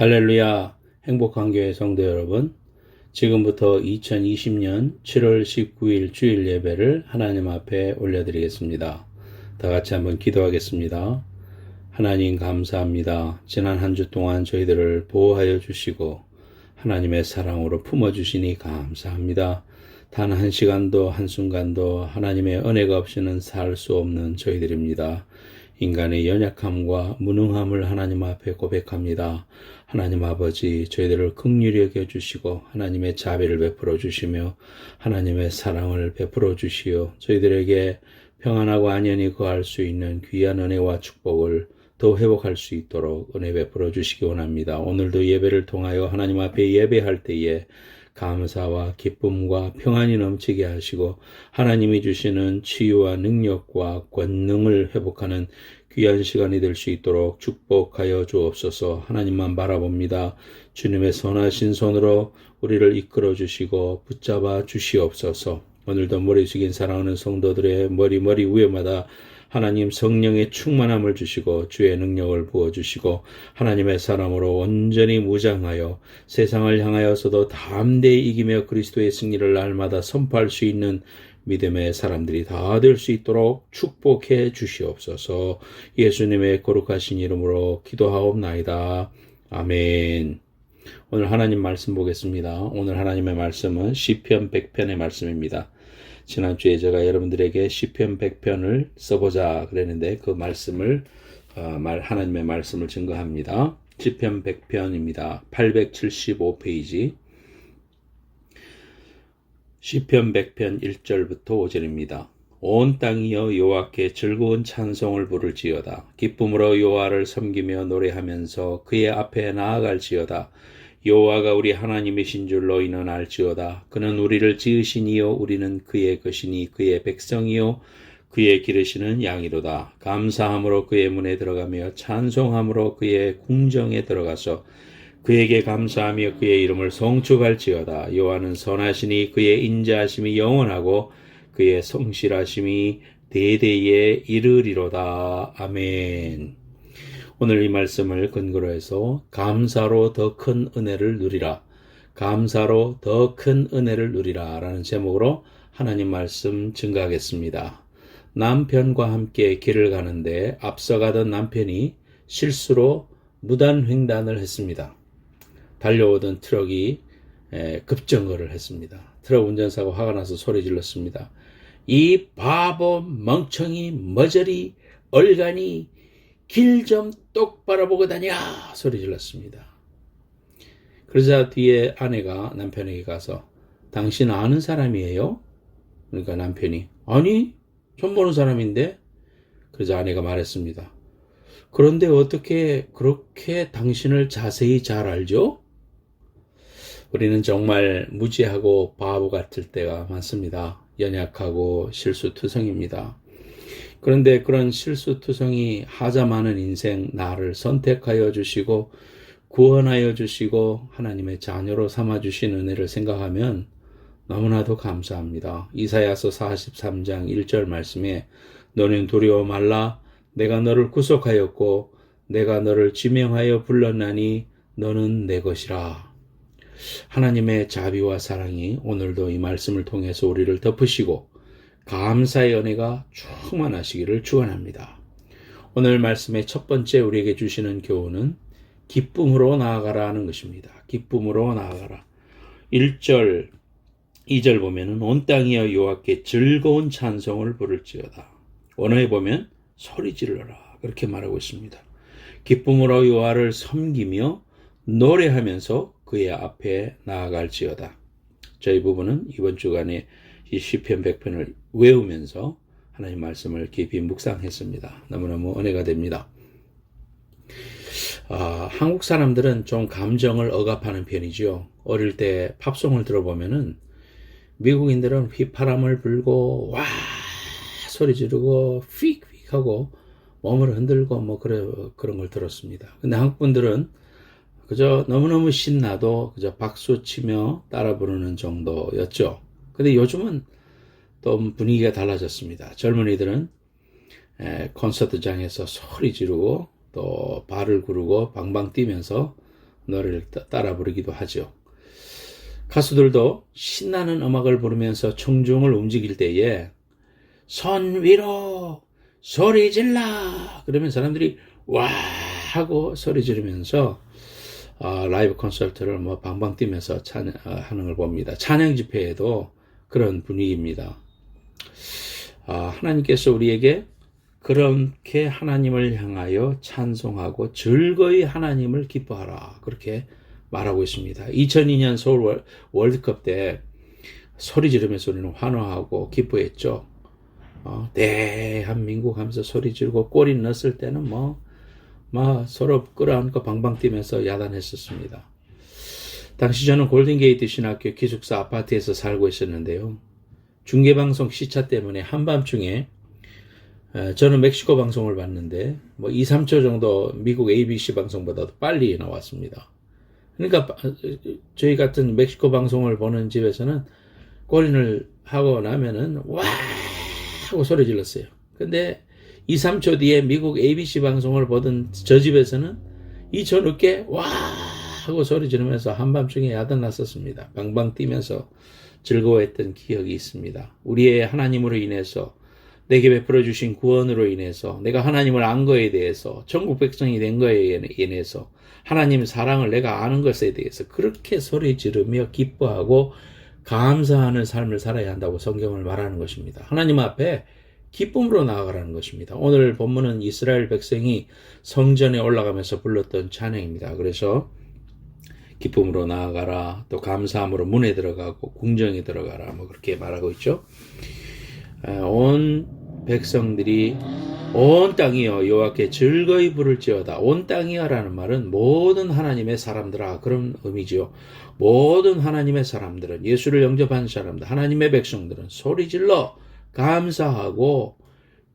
할렐루야, 행복한 교회 성도 여러분, 지금부터 2020년 7월 19일 주일 예배를 하나님 앞에 올려드리겠습니다. 다 같이 한번 기도하겠습니다. 하나님 감사합니다. 지난 한 주 동안 저희들을 보호하여 주시고 하나님의 사랑으로 품어주시니 감사합니다. 단 한 시간도 한순간도 하나님의 은혜가 없이는 살 수 없는 저희들입니다. 인간의 연약함과 무능함을 하나님 앞에 고백합니다. 하나님 아버지, 저희들을 긍휼히 여겨주시고 하나님의 자비를 베풀어 주시며 하나님의 사랑을 베풀어 주시어 저희들에게 평안하고 안연히 거할 수 있는 귀한 은혜와 축복을 더 회복할 수 있도록 은혜 베풀어 주시기 원합니다. 오늘도 예배를 통하여 하나님 앞에 예배할 때에 감사와 기쁨과 평안이 넘치게 하시고 하나님이 주시는 치유와 능력과 권능을 회복하는 귀한 시간이 될 수 있도록 축복하여 주옵소서. 하나님만 바라봅니다. 주님의 선하신 손으로 우리를 이끌어 주시고 붙잡아 주시옵소서. 오늘도 머리 숙인 사랑하는 성도들의 머리 위에마다 하나님 성령의 충만함을 주시고 주의 능력을 부어주시고 하나님의 사람으로 온전히 무장하여 세상을 향하여서도 담대히 이기며 그리스도의 승리를 날마다 선포할 수 있는 믿음의 사람들이 다 될 수 있도록 축복해 주시옵소서. 예수님의 거룩하신 이름으로 기도하옵나이다. 아멘. 오늘 하나님 말씀 보겠습니다. 오늘 하나님의 말씀은 시편 100편의 말씀입니다. 지난주에 제가 여러분들에게 시편 100편을 써보자 그랬는데 그 말씀을 하나님의 말씀을 증거합니다. 시편 100편입니다. 875페이지 시편 100편 1절부터 5절입니다. 온 땅이여 여호와께 즐거운 찬송을 부를지어다. 기쁨으로 여호와를 섬기며 노래하면서 그의 앞에 나아갈지어다. 여호와가 우리 하나님이신 줄 너희는 알지어다. 그는 우리를 지으시니요 우리는 그의 것이니 그의 백성이요 그의 기르시는 양이로다. 감사함으로 그의 문에 들어가며 찬송함으로 그의 궁정에 들어가서 그에게 감사하며 그의 이름을 송축할지어다. 여호와는 선하시니 그의 인자하심이 영원하고 그의 성실하심이 대대에 이르리로다. 아멘. 오늘 이 말씀을 근거로 해서 감사로 더 큰 은혜를 누리라. 감사로 더 큰 은혜를 누리라 라는 제목으로 하나님 말씀 증거하겠습니다. 남편과 함께 길을 가는데 앞서가던 남편이 실수로 무단횡단을 했습니다. 달려오던 트럭이 급정거를 했습니다. 트럭 운전사가 화가 나서 소리 질렀습니다. 이 바보 멍청이 머저리 얼간이 길 좀 똑바로 보고 다녀 소리 질렀습니다. 그러자 뒤에 아내가 남편에게 가서 당신 아는 사람이에요? 그러니까 남편이 아니 처음 보는 사람인데. 그러자 아내가 말했습니다. 그런데 어떻게 그렇게 당신을 자세히 잘 알죠? 우리는 정말 무지하고 바보 같을 때가 많습니다. 연약하고 실수투성입니다. 그런데 그런 실수투성이 하자 많은 인생 나를 선택하여 주시고 구원하여 주시고 하나님의 자녀로 삼아주신 은혜를 생각하면 너무나도 감사합니다. 이사야서 43장 1절 말씀에 너는 두려워 말라 내가 너를 구속하였고 내가 너를 지명하여 불렀나니 너는 내 것이라. 하나님의 자비와 사랑이 오늘도 이 말씀을 통해서 우리를 덮으시고 감사의 은혜가 충만하시기를 축원합니다. 오늘 말씀의 첫 번째 우리에게 주시는 교훈은 기쁨으로 나아가라 하는 것입니다. 기쁨으로 나아가라. 1절, 2절 보면은 온 땅이여 여호와께 즐거운 찬송을 부를지어다. 원어에 보면 소리 질러라 그렇게 말하고 있습니다. 기쁨으로 여호와를 섬기며 노래하면서 그의 앞에 나아갈지어다. 저희 부부는 이번 주간에 이 시편 100편을 외우면서 하나님 말씀을 깊이 묵상했습니다. 너무너무 은혜가 됩니다. 한국 사람들은 좀 감정을 억압하는 편이죠. 어릴 때 팝송을 들어보면은 미국인들은 휘파람을 불고 와 소리 지르고 휙휙 하고 몸을 흔들고 뭐 그런 걸 들었습니다. 근데 한국 분들은 그저 너무너무 신나도 그저 박수 치며 따라 부르는 정도였죠. 근데 요즘은 또 분위기가 달라졌습니다. 젊은이들은 콘서트장에서 소리 지르고 또 발을 구르고 방방 뛰면서 노래를 따라 부르기도 하죠. 가수들도 신나는 음악을 부르면서 청중을 움직일 때에 손 위로 소리 질러 그러면 사람들이 와 하고 소리 지르면서 라이브 콘서트를 뭐 방방 뛰면서 하는 걸 봅니다. 찬양 집회에도 그런 분위기입니다. 하나님께서 우리에게 그렇게 하나님을 향하여 찬송하고 즐거이 하나님을 기뻐하라 그렇게 말하고 있습니다. 2002년 서울 월드컵 때 소리 지르면서 우리는 환호하고 기뻐했죠. 대한민국 하면서 소리 지르고 골이 넣었을 때는 서로 끌어안고 방방 뛰면서 야단했었습니다. 당시 저는 골든게이트 신학교 기숙사 아파트에서 살고 있었는데요. 중계방송 시차 때문에 한밤중에 저는 멕시코 방송을 봤는데 2, 3초 정도 미국 ABC 방송보다도 빨리 나왔습니다. 그러니까 저희 같은 멕시코 방송을 보는 집에서는 골인을 하고 나면은 와 하고 소리 질렀어요. 근데 2, 3초 뒤에 미국 ABC 방송을 보던 저 집에서는 2초 늦게 와 하고 소리 지르면서 한밤중에 야단 났었습니다. 방방 뛰면서 즐거워했던 기억이 있습니다. 우리의 하나님으로 인해서 내게 베풀어 주신 구원으로 인해서 내가 하나님을 안 거에 대해서 천국 백성이 된 거에 인해서 하나님의 사랑을 내가 아는 것에 대해서 그렇게 소리 지르며 기뻐하고 감사하는 삶을 살아야 한다고 성경을 말하는 것입니다. 하나님 앞에 기쁨으로 나아가라는 것입니다. 오늘 본문은 이스라엘 백성이 성전에 올라가면서 불렀던 찬양입니다. 그래서 기쁨으로 나아가라, 또 감사함으로 문에 들어가고 궁정에 들어가라, 그렇게 말하고 있죠. 온 백성들이 온 땅이여 여호와께 즐거이 부를지어다. 온 땅이여라는 말은 모든 하나님의 사람들아 그런 의미지요. 모든 하나님의 사람들은 예수를 영접한 사람들, 하나님의 백성들은 소리질러 감사하고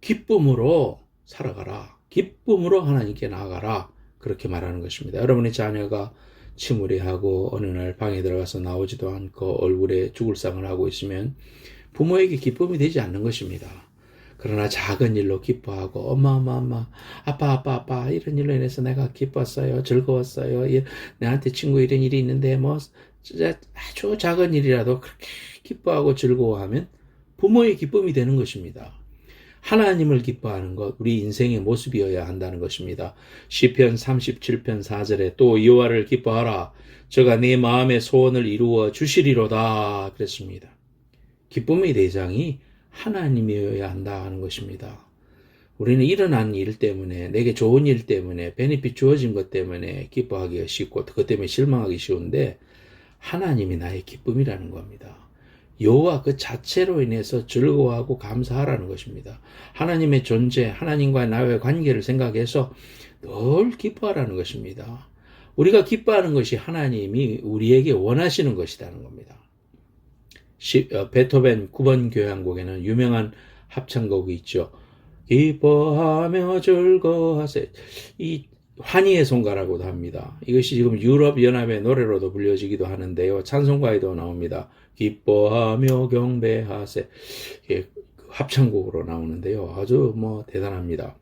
기쁨으로 살아가라. 기쁨으로 하나님께 나아가라. 그렇게 말하는 것입니다. 여러분의 자녀가 침울해하고 어느 날 방에 들어가서 나오지도 않고 얼굴에 죽을 상을 하고 있으면 부모에게 기쁨이 되지 않는 것입니다. 그러나 작은 일로 기뻐하고 엄마 아빠 이런 일로 인해서 내가 기뻤어요. 즐거웠어요. 내한테 친구 이런 일이 있는데 아주 작은 일이라도 그렇게 기뻐하고 즐거워하면 부모의 기쁨이 되는 것입니다. 하나님을 기뻐하는 것 우리 인생의 모습이어야 한다는 것입니다. 시편 37편 4절에 또 여호와를 기뻐하라. 저가 네 마음의 소원을 이루어 주시리로다 그랬습니다. 기쁨의 대상이 하나님이어야 한다 하는 것입니다. 우리는 일어난 일 때문에 내게 좋은 일 때문에 베네핏 주어진 것 때문에 기뻐하기가 쉽고 그것 때문에 실망하기 쉬운데 하나님이 나의 기쁨이라는 겁니다. 여호와 그 자체로 인해서 즐거워하고 감사하라는 것입니다. 하나님의 존재, 하나님과 나의 관계를 생각해서 늘 기뻐하라는 것입니다. 우리가 기뻐하는 것이 하나님이 우리에게 원하시는 것이라는 겁니다. 베토벤 9번 교향곡에는 유명한 합창곡이 있죠. 기뻐하며 즐거워하세. 이 환희의 송가라고도 합니다. 이것이 지금 유럽연합의 노래로도 불려지기도 하는데요. 찬송가에도 나옵니다. 기뻐하며 경배하세. 합창곡으로 나오는데요. 아주 대단합니다.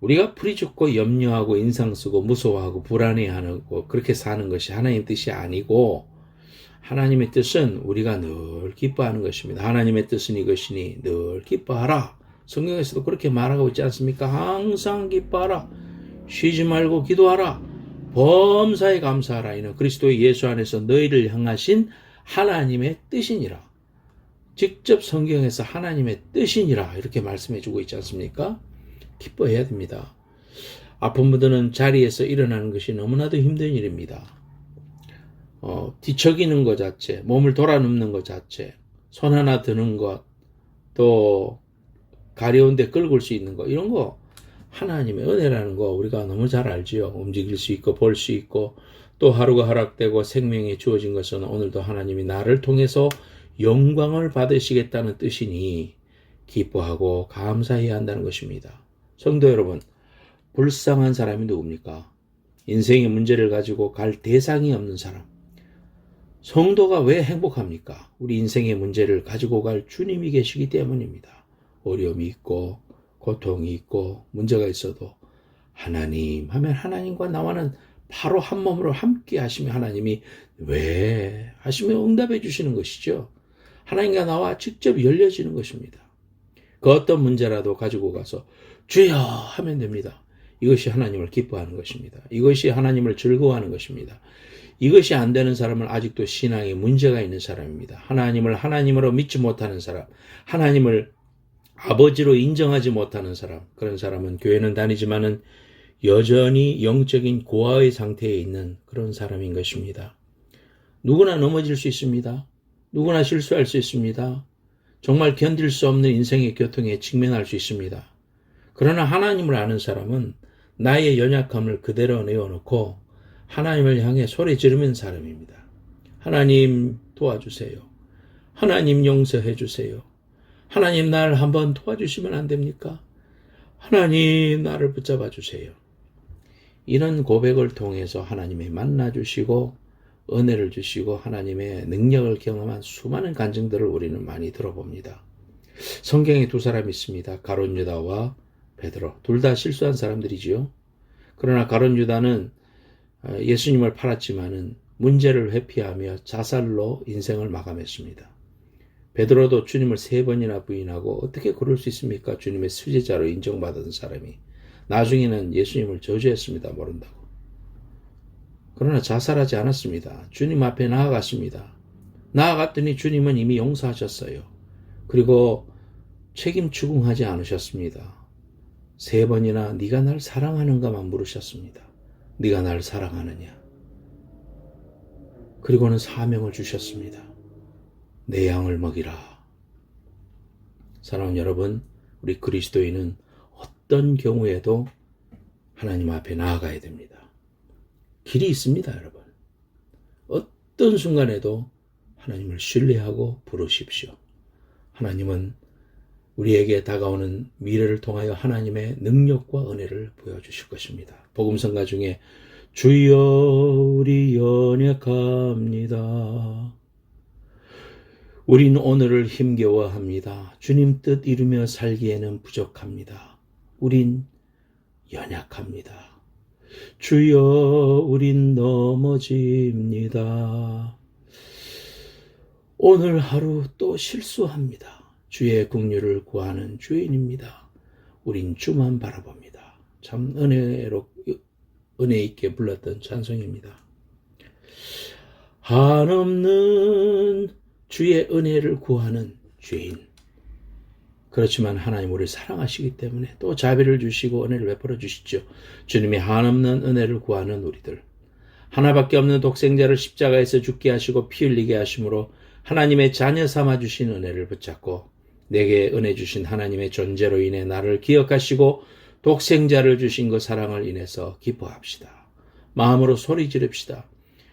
우리가 풀이 죽고 염려하고 인상 쓰고 무서워하고 불안해하고 그렇게 사는 것이 하나님의 뜻이 아니고 하나님의 뜻은 우리가 늘 기뻐하는 것입니다. 하나님의 뜻은 이것이니 늘 기뻐하라. 성경에서도 그렇게 말하고 있지 않습니까? 항상 기뻐하라. 쉬지 말고 기도하라. 범사에 감사하라. 이는 그리스도의 예수 안에서 너희를 향하신 하나님의 뜻이니라. 직접 성경에서 하나님의 뜻이니라 이렇게 말씀해 주고 있지 않습니까? 기뻐해야 됩니다. 아픈 분들은 자리에서 일어나는 것이 너무나도 힘든 일입니다. 뒤척이는 것 자체, 몸을 돌아눕는 것 자체, 손 하나 드는 것, 또 가려운데 끌고 수 있는 것, 이런 거 하나님의 은혜라는 거 우리가 너무 잘 알지요. 움직일 수 있고 볼 수 있고 또 하루가 허락되고 생명이 주어진 것은 오늘도 하나님이 나를 통해서 영광을 받으시겠다는 뜻이니 기뻐하고 감사해야 한다는 것입니다. 성도 여러분, 불쌍한 사람이 누굽니까? 인생의 문제를 가지고 갈 대상이 없는 사람. 성도가 왜 행복합니까? 우리 인생의 문제를 가지고 갈 주님이 계시기 때문입니다. 어려움이 있고 고통이 있고 문제가 있어도 하나님 하면 하나님과 나와는 바로 한 몸으로 함께 하시며 하나님이 왜 하시며 응답해 주시는 것이죠. 하나님과 나와 직접 열려지는 것입니다. 그 어떤 문제라도 가지고 가서 주여 하면 됩니다. 이것이 하나님을 기뻐하는 것입니다. 이것이 하나님을 즐거워하는 것입니다. 이것이 안 되는 사람은 아직도 신앙에 문제가 있는 사람입니다. 하나님을 하나님으로 믿지 못하는 사람, 하나님을 아버지로 인정하지 못하는 사람, 그런 사람은 교회는 다니지만은 여전히 영적인 고아의 상태에 있는 그런 사람인 것입니다. 누구나 넘어질 수 있습니다. 누구나 실수할 수 있습니다. 정말 견딜 수 없는 인생의 고통에 직면할 수 있습니다. 그러나 하나님을 아는 사람은 나의 연약함을 그대로 내어놓고 하나님을 향해 소리 지르는 사람입니다. 하나님 도와주세요. 하나님 용서해 주세요. 하나님 나를 한번 도와주시면 안 됩니까? 하나님 나를 붙잡아 주세요. 이런 고백을 통해서 하나님이 만나주시고 은혜를 주시고 하나님의 능력을 경험한 수많은 간증들을 우리는 많이 들어봅니다. 성경에 두 사람이 있습니다. 가룟 유다와 베드로. 둘 다 실수한 사람들이지요. 그러나 가룟 유다는 예수님을 팔았지만은 문제를 회피하며 자살로 인생을 마감했습니다. 베드로도 주님을 3번이나 부인하고 어떻게 그럴 수 있습니까? 주님의 수제자로 인정받은 사람이. 나중에는 예수님을 저주했습니다. 모른다고. 그러나 자살하지 않았습니다. 주님 앞에 나아갔습니다. 나아갔더니 주님은 이미 용서하셨어요. 그리고 책임 추궁하지 않으셨습니다. 3번이나 네가 날 사랑하는가만 물으셨습니다. 네가 날 사랑하느냐? 그리고는 사명을 주셨습니다. 내 양을 먹이라. 사랑하는 여러분, 우리 그리스도인은 어떤 경우에도 하나님 앞에 나아가야 됩니다. 길이 있습니다, 여러분. 어떤 순간에도 하나님을 신뢰하고 부르십시오. 하나님은 우리에게 다가오는 미래를 통하여 하나님의 능력과 은혜를 보여주실 것입니다. 복음성가 중에 주여 우리 연약합니다. 우린 오늘을 힘겨워합니다. 주님 뜻 이루며 살기에는 부족합니다. 우린 연약합니다. 주여 우린 넘어집니다. 오늘 하루 또 실수합니다. 주의 긍휼을 구하는 주인입니다. 우린 주만 바라봅니다. 참 은혜 있게 불렀던 찬송입니다. 한없는 주의 은혜를 구하는 죄인. 그렇지만 하나님 우리를 사랑하시기 때문에 또 자비를 주시고 은혜를 베풀어 주시죠. 주님의 한없는 은혜를 구하는 우리들. 하나밖에 없는 독생자를 십자가에서 죽게 하시고 피 흘리게 하심으로 하나님의 자녀 삼아 주신 은혜를 붙잡고 내게 은혜 주신 하나님의 존재로 인해 나를 기억하시고 독생자를 주신 그 사랑을 인해서 기뻐합시다. 마음으로 소리 지릅시다.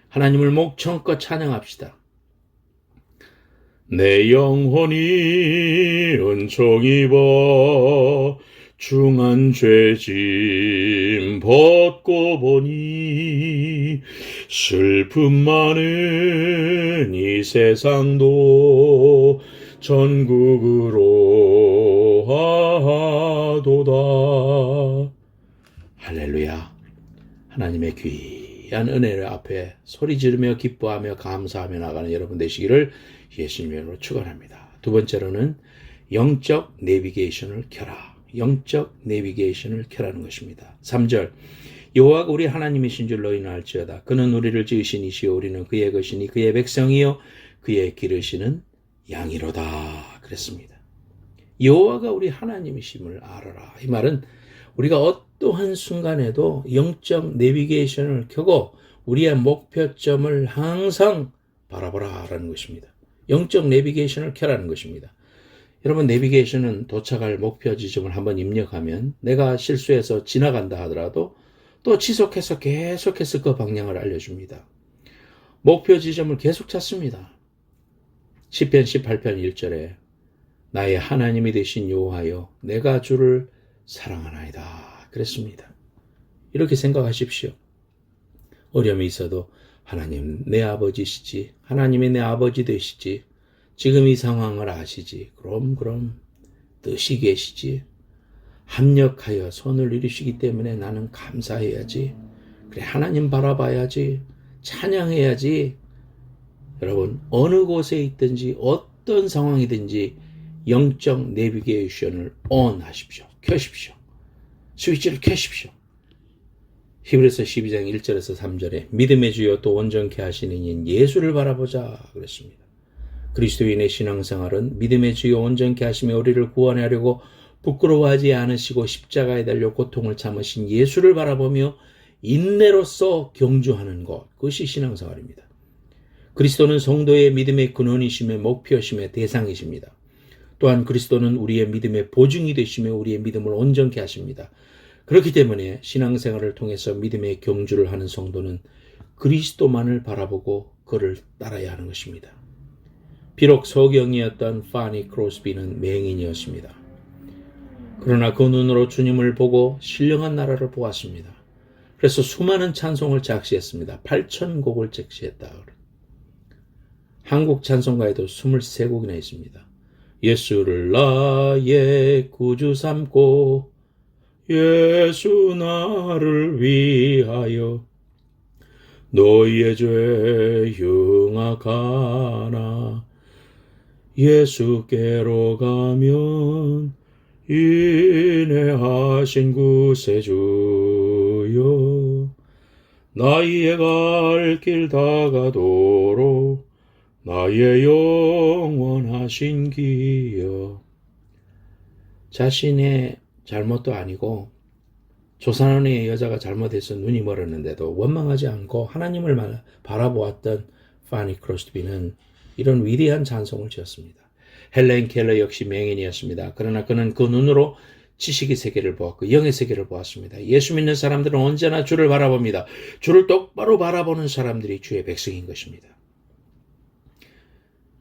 하나님을 목청껏 찬양합시다. 내 영혼이 은총 입어 중한 죄짐 벗고 보니 슬픔 많은 이 세상도 전국으로 하도다. 할렐루야. 하나님의 귀한 은혜를 앞에 소리 지르며 기뻐하며 감사하며 나가는 여러분 되시기를 예수님의 이름으로 축원합니다. 두 번째로는 영적 내비게이션을 켜라. 영적 내비게이션을 켜라는 것입니다. 3절 여호와가 우리 하나님이신 줄 너희는 알지어다. 그는 우리를 지으신 이시요 우리는 그의 것이니 그의 백성이요 그의 기르시는 양이로다 그랬습니다. 여호와가 우리 하나님이심을 알아라. 이 말은 우리가 어떠한 순간에도 영적 내비게이션을 켜고 우리의 목표점을 항상 바라보라라는 것입니다. 영적 내비게이션을 켜라는 것입니다. 여러분, 내비게이션은 도착할 목표 지점을 한번 입력하면 내가 실수해서 지나간다 하더라도 또 지속해서 계속해서 그 방향을 알려줍니다. 목표 지점을 계속 찾습니다. 시편 18편 1절에 나의 하나님이 되신 여호와여 내가 주를 사랑하나이다 그랬습니다. 이렇게 생각하십시오. 어려움이 있어도 하나님 내 아버지시지, 하나님이 내 아버지 되시지, 지금 이 상황을 아시지, 그럼 뜻이 계시지, 합력하여 손을 이루시기 때문에 나는 감사해야지, 그래, 하나님 바라봐야지, 찬양해야지. 여러분, 어느 곳에 있든지 어떤 상황이든지 영적 내비게이션을 ON 하십시오. 켜십시오. 스위치를 켜십시오. 히브리서 12장 1절에서 3절에 믿음의 주여 또 온전케 하시는 이인 예수를 바라보자 그랬습니다. 그리스도인의 신앙생활은 믿음의 주여 온전케 하시며 우리를 구원하려고 부끄러워하지 않으시고 십자가에 달려 고통을 참으신 예수를 바라보며 인내로써 경주하는 것, 그것이 신앙생활입니다. 그리스도는 성도의 믿음의 근원이시며 목표이시며 대상이십니다. 또한 그리스도는 우리의 믿음의 보증이 되시며 우리의 믿음을 온전케 하십니다. 그렇기 때문에 신앙생활을 통해서 믿음의 경주를 하는 성도는 그리스도만을 바라보고 그를 따라야 하는 것입니다. 비록 소경이었던 파니 크로스비는 맹인이었습니다. 그러나 그 눈으로 주님을 보고 신령한 나라를 보았습니다. 그래서 수많은 찬송을 작시했습니다. 8,000곡을 작시했다. 한국 찬송가에도 23곡이나 있습니다. 예수를 나의 구주 삼고 예수 나를 위하여 너희의 죄 흉악하나 예수께로 가면 인내하신 구세주여 나의 갈 길 다가도록 나의 영원하신 기여. 자신의 잘못도 아니고 조산원의 여자가 잘못해서 눈이 멀었는데도 원망하지 않고 하나님을 바라보았던 파니 크로스비는 이런 위대한 찬송을 지었습니다. 헬렌 켈러 역시 맹인이었습니다. 그러나 그는 그 눈으로 지식의 세계를 보았고 영의 세계를 보았습니다. 예수 믿는 사람들은 언제나 주를 바라봅니다. 주를 똑바로 바라보는 사람들이 주의 백성인 것입니다.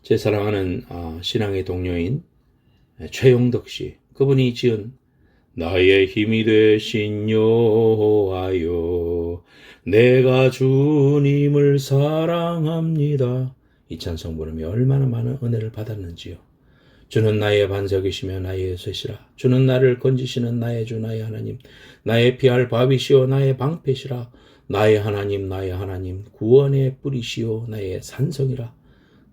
제 사랑하는 신앙의 동료인 최용덕 씨, 그분이 지은 나의 힘이 되신 여호와여 내가 주님을 사랑합니다. 이 찬송 부르며 얼마나 많은 은혜를 받았는지요. 주는 나의 반석이시며 나의 쇠시라. 주는 나를 건지시는 나의 주 나의 하나님. 나의 피할 밥이시오 나의 방패시라. 나의 하나님 구원의 뿌리시오 나의 산성이라.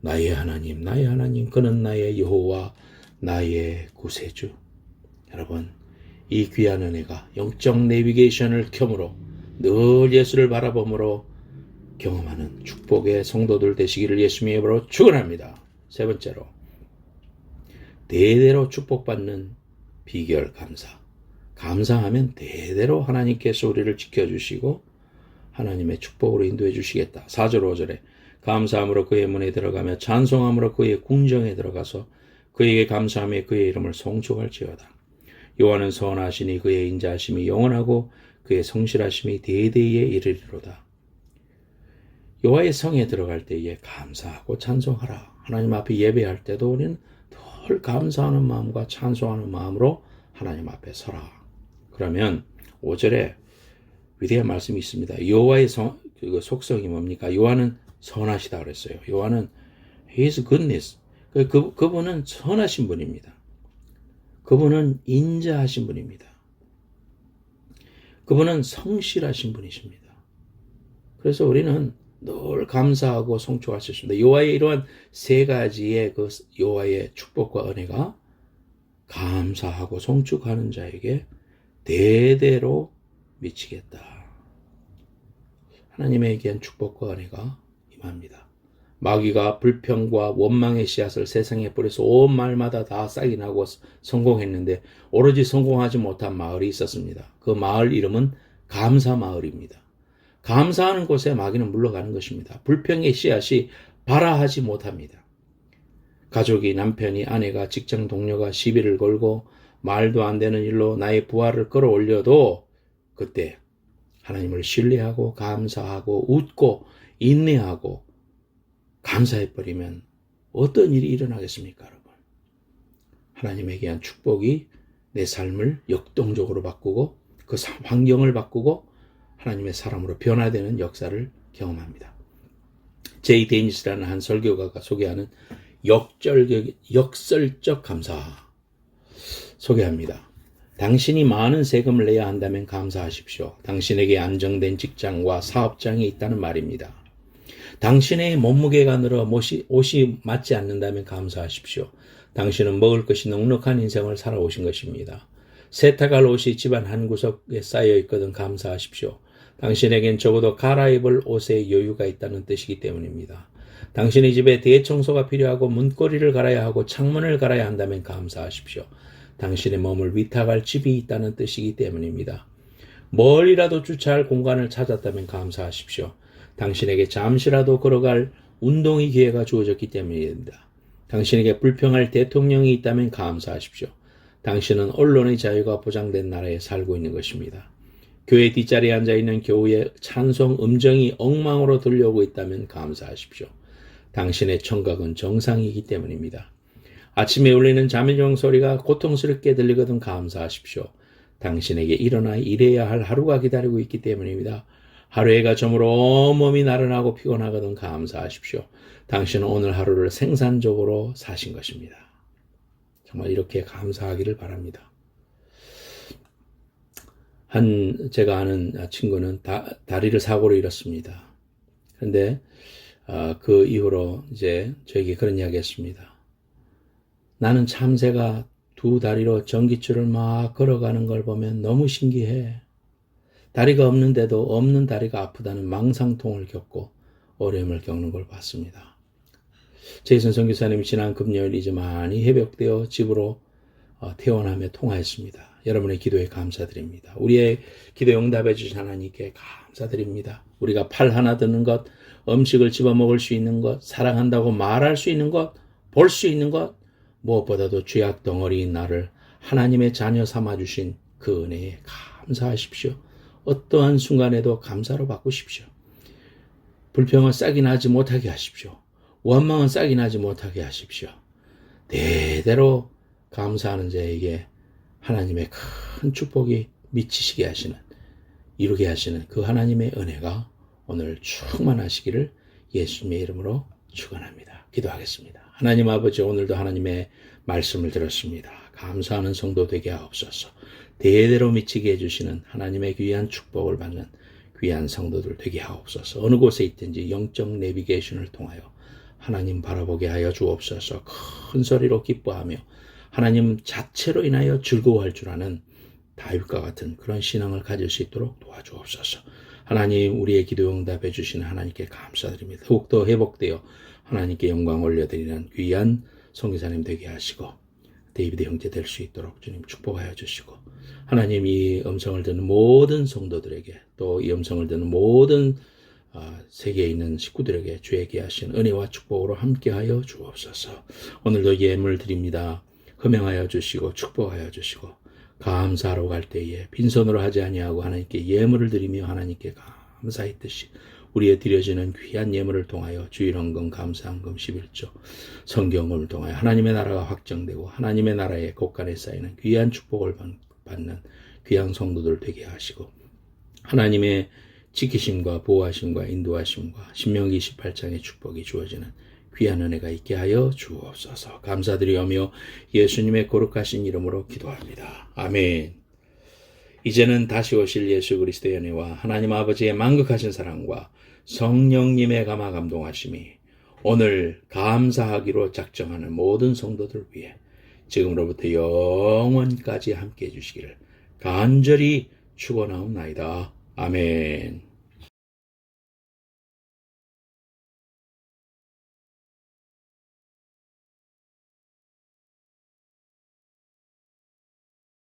나의 하나님 그는 나의 여호와 나의 구세주. 여러분, 이 귀한 은혜가 영적 내비게이션을 켬으로 늘 예수를 바라봄으로 경험하는 축복의 성도들 되시기를 예수님의 이름으로 축원합니다. 세 번째로, 대대로 축복받는 비결 감사. 감사하면 대대로 하나님께서 우리를 지켜주시고 하나님의 축복으로 인도해 주시겠다. 4절 5절에 감사함으로 그의 문에 들어가며 찬송함으로 그의 궁정에 들어가서 그에게 감사하며 그의 이름을 송축할지어다. 여호와는 선하시니 그의 인자하심이 영원하고 그의 성실하심이 대대에 이르리로다. 여호와의 성에 들어갈 때에 감사하고 찬송하라. 하나님 앞에 예배할 때도 우리는 늘 감사하는 마음과 찬송하는 마음으로 하나님 앞에 서라. 그러면 5절에 위대한 말씀이 있습니다. 여호와의 속성이 뭡니까? 여호와는 선하시다 그랬어요. 여호와는 His goodness. 그분은 선하신 분입니다. 그분은 인자하신 분입니다. 그분은 성실하신 분이십니다. 그래서 우리는 늘 감사하고 송축할 수 있습니다. 여호와의 이러한 세 가지의 그 여호와의 축복과 은혜가 감사하고 송축하는 자에게 대대로 미치겠다. 하나님의 얘기한 축복과 은혜가 임합니다. 마귀가 불평과 원망의 씨앗을 세상에 뿌려서 온 마을마다 다 싹이 나고 성공했는데 오로지 성공하지 못한 마을이 있었습니다. 그 마을 이름은 감사마을입니다. 감사하는 곳에 마귀는 물러가는 것입니다. 불평의 씨앗이 발아하지 못합니다. 가족이, 남편이, 아내가, 직장 동료가 시비를 걸고 말도 안 되는 일로 나의 부활을 끌어올려도 그때 하나님을 신뢰하고 감사하고 웃고 인내하고 감사해버리면 어떤 일이 일어나겠습니까, 여러분? 하나님에게 한 축복이 내 삶을 역동적으로 바꾸고 그 환경을 바꾸고 하나님의 사람으로 변화되는 역사를 경험합니다. 제이 데니스라는 한 설교가가 소개하는 역설적 감사 소개합니다. 당신이 많은 세금을 내야 한다면 감사하십시오. 당신에게 안정된 직장과 사업장이 있다는 말입니다. 당신의 몸무게가 늘어 옷이 맞지 않는다면 감사하십시오. 당신은 먹을 것이 넉넉한 인생을 살아오신 것입니다. 세탁할 옷이 집안 한 구석에 쌓여 있거든 감사하십시오. 당신에겐 적어도 갈아입을 옷에 여유가 있다는 뜻이기 때문입니다. 당신의 집에 대청소가 필요하고 문고리를 갈아야 하고 창문을 갈아야 한다면 감사하십시오. 당신의 몸을 위탁할 집이 있다는 뜻이기 때문입니다. 멀리라도 주차할 공간을 찾았다면 감사하십시오. 당신에게 잠시라도 걸어갈 운동의 기회가 주어졌기 때문입니다. 당신에게 불평할 대통령이 있다면 감사하십시오. 당신은 언론의 자유가 보장된 나라에 살고 있는 것입니다. 교회 뒷자리에 앉아있는 교우의 찬송 음정이 엉망으로 들려오고 있다면 감사하십시오. 당신의 청각은 정상이기 때문입니다. 아침에 울리는 자매종 소리가 고통스럽게 들리거든 감사하십시오. 당신에게 일어나 일해야 할 하루가 기다리고 있기 때문입니다. 하루해가 저물어 온몸이 나른하고 피곤하거든 감사하십시오. 당신은 오늘 하루를 생산적으로 사신 것입니다. 정말 이렇게 감사하기를 바랍니다. 제가 아는 친구는 다리를 사고로 잃었습니다. 그런데 그 이후로 이제 저에게 그런 이야기 했습니다. 나는 참새가 두 다리로 전기줄을 막 걸어가는 걸 보면 너무 신기해. 다리가 없는데도 없는 다리가 아프다는 망상통을 겪고 어려움을 겪는 걸 봤습니다. 제이슨 선교사님이 지난 금요일 이제 많이 회복되어 집으로 퇴원하며 통화했습니다. 여러분의 기도에 감사드립니다. 우리의 기도에 응답해 주신 하나님께 감사드립니다. 우리가 팔 하나 드는 것, 음식을 집어먹을 수 있는 것, 사랑한다고 말할 수 있는 것, 볼 수 있는 것, 무엇보다도 죄악 덩어리인 나를 하나님의 자녀 삼아주신 그 은혜에 감사하십시오. 어떠한 순간에도 감사로 바꾸십시오. 불평은 싹이 나지 못하게 하십시오. 원망은 싹이 나지 못하게 하십시오. 대대로 감사하는 자에게 하나님의 큰 축복이 미치시게 하시는, 이루게 하시는 그 하나님의 은혜가 오늘 충만하시기를 예수님의 이름으로 축원합니다. 기도하겠습니다. 하나님 아버지, 오늘도 하나님의 말씀을 들었습니다. 감사하는 성도 되게 하옵소서. 대대로 미치게 해주시는 하나님의 귀한 축복을 받는 귀한 성도들 되게 하옵소서. 어느 곳에 있든지 영적 내비게이션을 통하여 하나님 바라보게 하여 주옵소서. 큰 소리로 기뻐하며 하나님 자체로 인하여 즐거워할 줄 아는 다윗과 같은 그런 신앙을 가질 수 있도록 도와주옵소서. 하나님, 우리의 기도 응답해 주시는 하나님께 감사드립니다. 더욱더 회복되어 하나님께 영광 올려드리는 귀한 선교사님 되게 하시고 데이비드 형제 될 수 있도록 주님 축복하여 주시고, 하나님 이 음성을 듣는 모든 성도들에게, 또 이 음성을 듣는 모든 세계에 있는 식구들에게 주의 귀하신 은혜와 축복으로 함께하여 주옵소서. 오늘도 예물 드립니다. 흠양하여 주시고 축복하여 주시고, 감사하러 갈 때에 빈손으로 하지 아니하고 하나님께 예물을 드리며 하나님께 감사의 뜻이 우리의 드려지는 귀한 예물을 통하여 주일헌금, 감사헌금, 11조, 성경을 통하여 하나님의 나라가 확정되고 하나님의 나라의 곳간에 쌓이는 귀한 축복을 받는 귀한 성도들 되게 하시고, 하나님의 지키심과 보호하심과 인도하심과 신명기 18장의 축복이 주어지는 귀한 은혜가 있게 하여 주옵소서. 감사드리오며 예수님의 거룩하신 이름으로 기도합니다. 아멘. 이제는 다시 오실 예수 그리스도의 은혜와 하나님 아버지의 만극하신 사랑과 성령님의 감화 감동하심이 오늘 감사하기로 작정하는 모든 성도들 위해 지금으로부터 영원까지 함께해 주시기를 간절히 축원하옵나이다. 아멘.